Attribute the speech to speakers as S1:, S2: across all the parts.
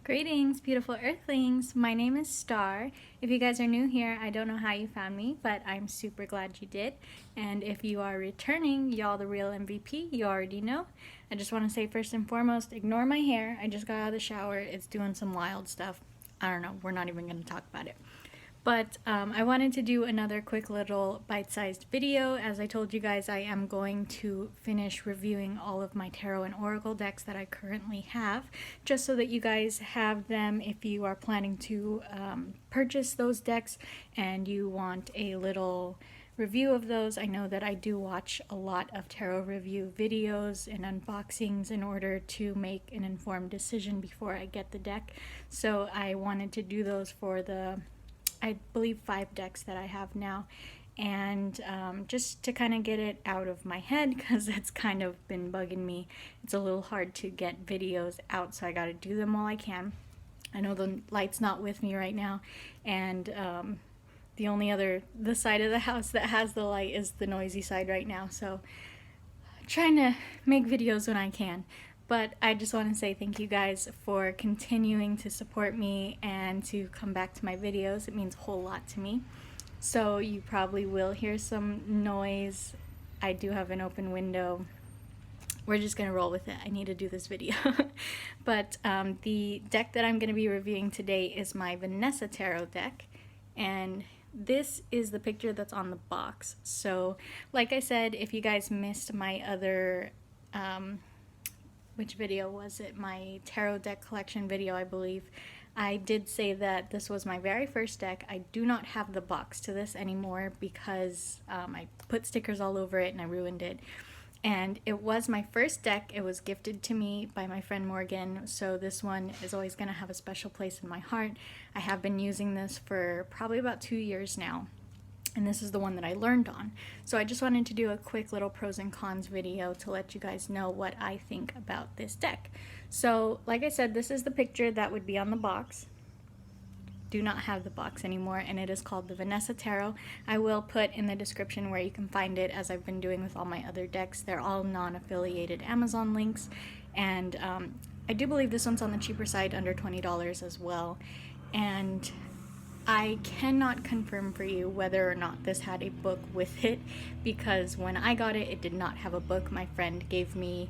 S1: Greetings, beautiful earthlings. My name is Star. If you guys are new here, I don't know how you found me, but I'm super glad you did. And if you are returning, y'all the real MVP, you already know. I just want to say first and foremost, ignore my hair. I just got out of the shower. It's doing some wild stuff. I don't know. We're not even going to talk about it. But I wanted to do another quick little bite-sized video. As I told you guys, I am going to finish reviewing all of my tarot and oracle decks that I currently have, just so that you guys have them if you are planning to purchase those decks and you want a little review of those. I know that I do watch a lot of tarot review videos and unboxings in order to make an informed decision before I get the deck. So I wanted to do those for the I believe 5 decks that I have now, and just to kind of get it out of my head because it's kind of been bugging me. It's a little hard to get videos out, so I got to do them while I can. I know the light's not with me right now, and the side of the house that has the light is the noisy side right now, so I'm trying to make videos when I can. But I just want to say thank you guys for continuing to support me and to come back to my videos. It means a whole lot to me. So you probably will hear some noise. I do have an open window. We're just going to roll with it. I need to do this video. But the deck that I'm going to be reviewing today is my Vanessa Tarot deck. And this is the picture that's on the box. So like I said, if you guys missed my other which video was it? My tarot deck collection video, I believe. I did say that this was my very first deck. I do not have the box to this anymore because I put stickers all over it and I ruined it. And it was my first deck. It was gifted to me by my friend Morgan, so this one is always going to have a special place in my heart. I have been using this for probably about 2 years now. And this is the one that I learned on. So I just wanted to do a quick little pros and cons video to let you guys know what I think about this deck. So like I said, this is the picture that would be on the box. Do not have the box anymore, and it is called the Vanessa Tarot. I will put in the description where you can find it, as I've been doing with all my other decks. They're all non-affiliated Amazon links, and I do believe this one's on the cheaper side, under $20 as well. And I cannot confirm for you whether or not this had a book with it, because when I got it, it did not have a book. My friend gave me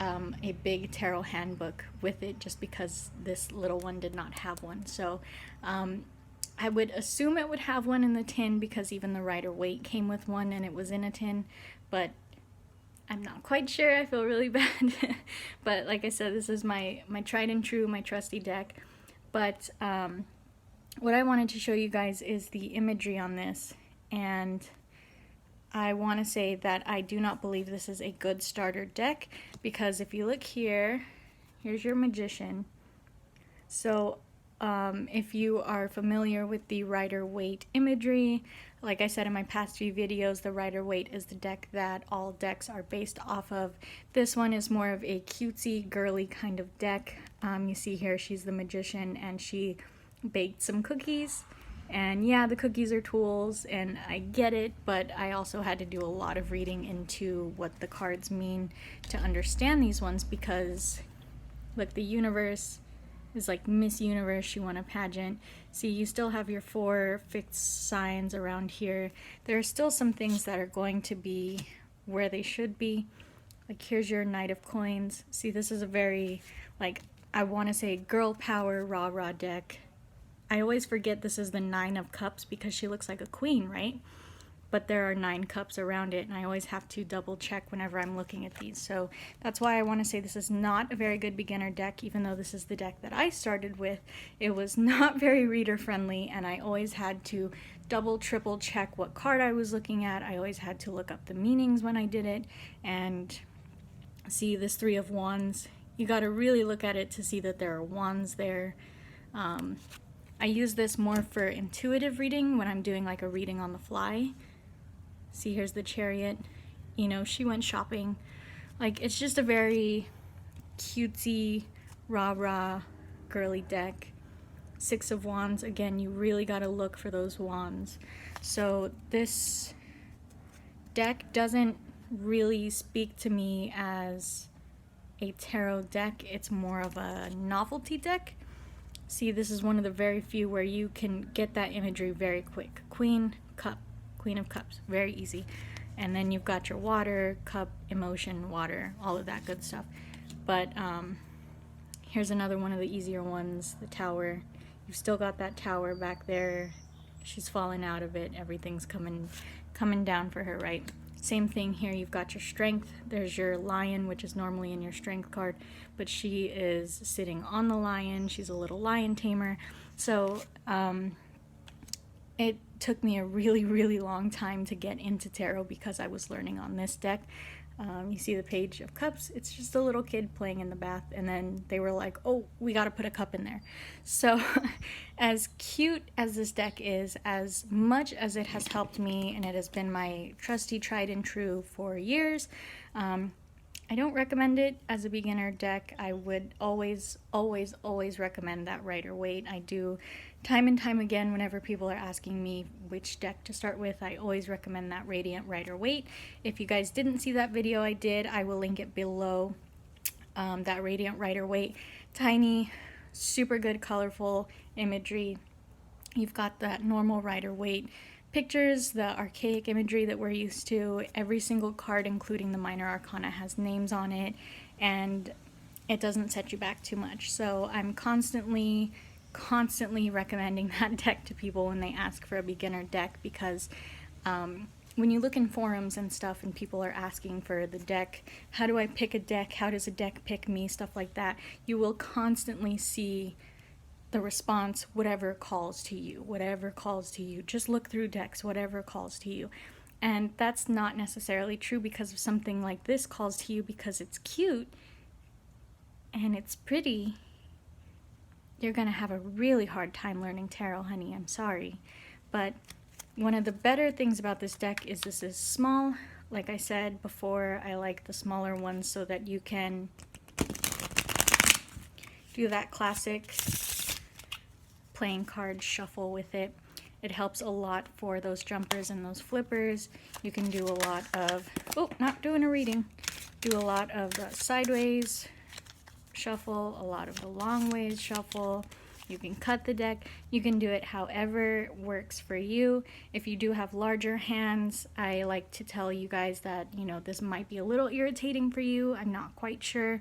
S1: a big tarot handbook with it just because this little one did not have one. So I would assume it would have one in the tin because even the Rider Waite came with one and it was in a tin, but I'm not quite sure. I feel really bad. But like I said, this is my tried and true, my trusty deck. But what I wanted to show you guys is the imagery on this, and I want to say that I do not believe this is a good starter deck, because if you look here, here's your Magician. So if you are familiar with the Rider Waite imagery, like I said in my past few videos, the Rider Waite is the deck that all decks are based off of. This one is more of a cutesy, girly kind of deck. You see here she's the Magician and she baked some cookies, and yeah, the cookies are tools and I get it, but I also had to do a lot of reading into what the cards mean to understand these ones, because look, the universe is like Miss Universe, she won a pageant. See, you still have your 4 fixed signs around here. There are still some things that are going to be where they should be. Like here's your Knight of Coins. See, this is a very, like, I want to say girl power rah-rah deck. I always forget this is the 9 of Cups because she looks like a queen, right? But there are 9 cups around it, and I always have to double check whenever I'm looking at these. So that's why I want to say this is not a very good beginner deck, even though this is the deck that I started with. It was not very reader friendly, and I always had to double, triple check what card I was looking at. I always had to look up the meanings when I did it. And see this 3 of Wands, you got to really look at it to see that there are wands there. I use this more for intuitive reading when I'm doing like a reading on the fly. See, here's the Chariot. You know, she went shopping. Like, it's just a very cutesy, rah-rah, girly deck. 6 of Wands, again, you really gotta look for those wands. So this deck doesn't really speak to me as a tarot deck. It's more of a novelty deck. See, this is one of the very few where you can get that imagery very quick. Queen, cup, Queen of Cups, very easy. And then you've got your water, cup, emotion, water, all of that good stuff. But here's another one of the easier ones, the Tower. You've still got that Tower back there. She's fallen out of it. Everything's coming down for her, right? Same thing here. You've got your Strength. There's your Lion, which is normally in your Strength card, but she is sitting on the lion. She's a little lion tamer. So it took me a really, really long time to get into tarot because I was learning on this deck. You see the Page of Cups, it's just a little kid playing in the bath, and then they were like, oh, we got to put a cup in there. So as cute as this deck is, as much as it has helped me, and it has been my trusty tried and true for years, I don't recommend it as a beginner deck. I would always, always, always recommend that Rider Waite. I do time and time again whenever people are asking me which deck to start with. I always recommend that Radiant Rider Waite. If you guys didn't see that video I did, I will link it below. That Radiant Rider Waite, tiny, super good colorful imagery. You've got that normal Rider Waite pictures, the archaic imagery that we're used to. Every single card, including the minor arcana, has names on it, and it doesn't set you back too much. So I'm constantly recommending that deck to people when they ask for a beginner deck, because when you look in forums and stuff and people are asking for the deck, how do I pick a deck, how does a deck pick me, stuff like that, you will constantly see the response, whatever calls to you, whatever calls to you. Just look through decks, whatever calls to you. And that's not necessarily true, because of something like this calls to you because it's cute and it's pretty. You're gonna have a really hard time learning tarot, honey. I'm sorry. But one of the better things about this deck is this is small. Like I said before, I like the smaller ones so that you can do that classic playing card shuffle with it. It helps a lot for those jumpers and those flippers. You can do a lot of, oh, not doing a reading, do a lot of the sideways shuffle, a lot of the long ways shuffle. You can cut the deck. You can do it however works for you. If you do have larger hands, I like to tell you guys that, you know, this might be a little irritating for you. I'm not quite sure,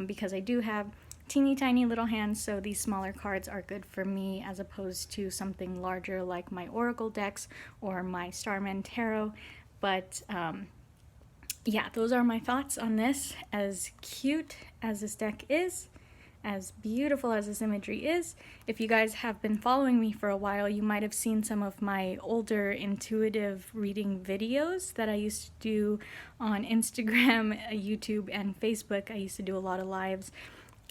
S1: because I do have teeny tiny little hands, so these smaller cards are good for me as opposed to something larger like my Oracle decks or my Starman Tarot. But yeah, those are my thoughts on this. As cute as this deck is, as beautiful as this imagery is, if you guys have been following me for a while, you might have seen some of my older intuitive reading videos that I used to do on Instagram, YouTube, and Facebook. I used to do a lot of lives.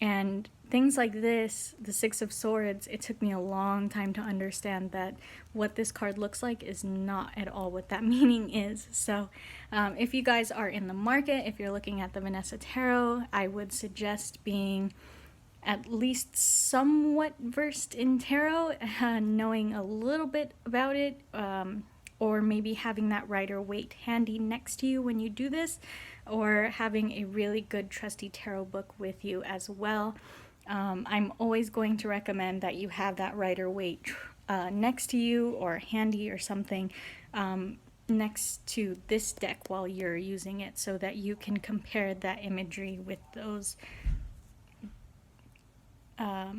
S1: And things like this, the Six of Swords, it took me a long time to understand that what this card looks like is not at all what that meaning is. So if you guys are in the market, if you're looking at the Vanessa Tarot, I would suggest being at least somewhat versed in tarot, knowing a little bit about it, or maybe having that Rider Waite handy next to you when you do this, or having a really good trusty tarot book with you as well. I'm always going to recommend that you have that Rider Waite next to you or handy or something next to this deck while you're using it, so that you can compare that imagery with those I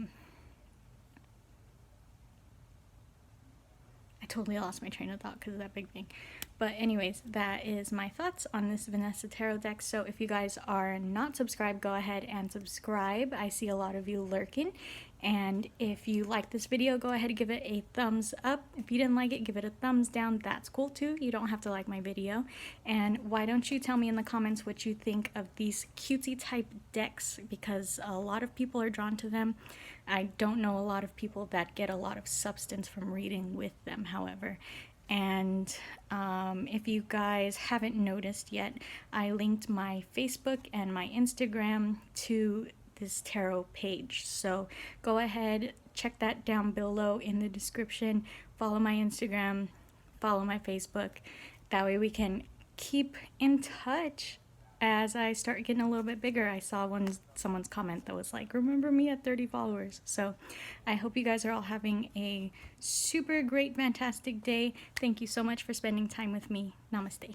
S1: totally lost my train of thought because of that big thing. But anyways, that is my thoughts on this Vanessa Tarot deck. So if you guys are not subscribed, go ahead and subscribe. I see a lot of you lurking. And if you like this video, go ahead and give it a thumbs up. If you didn't like it, give it a thumbs down. That's cool too. You don't have to like my video. And why don't you tell me in the comments what you think of these cutesy type decks, because a lot of people are drawn to them. I don't know a lot of people that get a lot of substance from reading with them, however. And if you guys haven't noticed yet, I linked my Facebook and my Instagram to this tarot page. So go ahead, check that down below in the description. Follow my Instagram, follow my Facebook. That way we can keep in touch as I start getting a little bit bigger. I saw someone's comment that was like, remember me at 30 followers. So I hope you guys are all having a super great, fantastic day. Thank you so much for spending time with me. Namaste.